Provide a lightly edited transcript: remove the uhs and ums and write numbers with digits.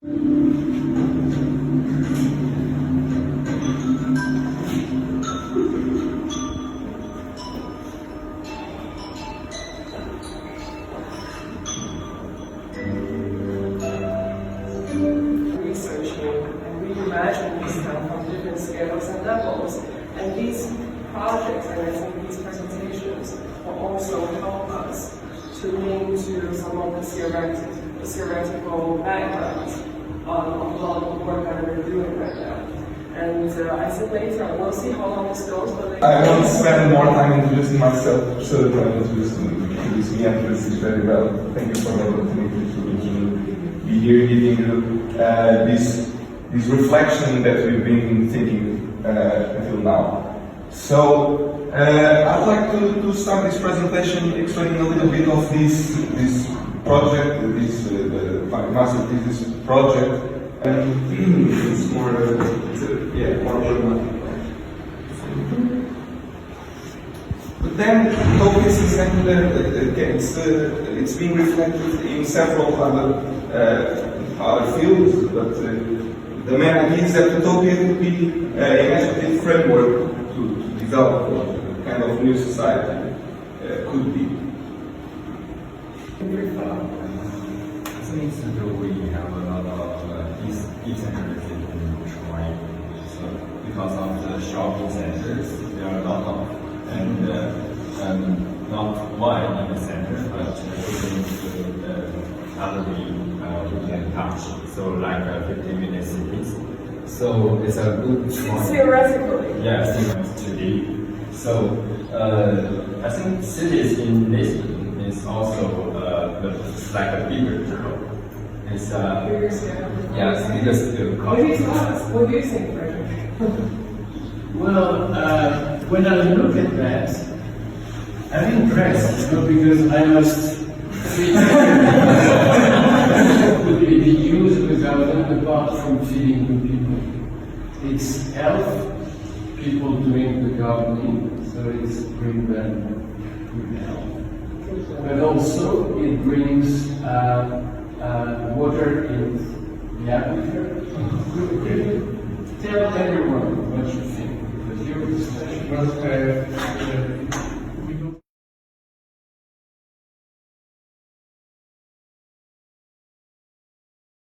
Researching and reimagining this town from different scales and levels. And these projects and I think these presentations will also help us to link to some of the theoretical backgrounds of a lot of the work that we're doing right now. And I said later, we'll see how long this goes, but later. I want to spend more time introducing myself, so that I'm introducing me and introducing very well. Thank you for the opportunity to be here giving you this reflection that we've been thinking until now. So, I'd like to start this presentation explaining a little bit of this project, this master thesis project. It's more pragmatic. But then tokens is something that it's being reflected in several other fields, but the main idea is that the token would be an imaginative framework to develop what kind of new society could be. Since we have a lot of decentralization in Torrão, so because of the shopping centers, there are a lot of, and not one in the center, but even to other we can touch. So like 15-minute cities. So it's a good point. Theoretically. Yes, today. So I think cities in Lisbon is also it's like a bigger scale. It's Bigger scale. yes, bigger scale. What do you think, Frederick? Well, when I look at that, I'm impressed, because I must would be the use of the government apart from feeding the people. It's health, people doing the gardening, so it's bring them good health. But also it brings water in the aquifer.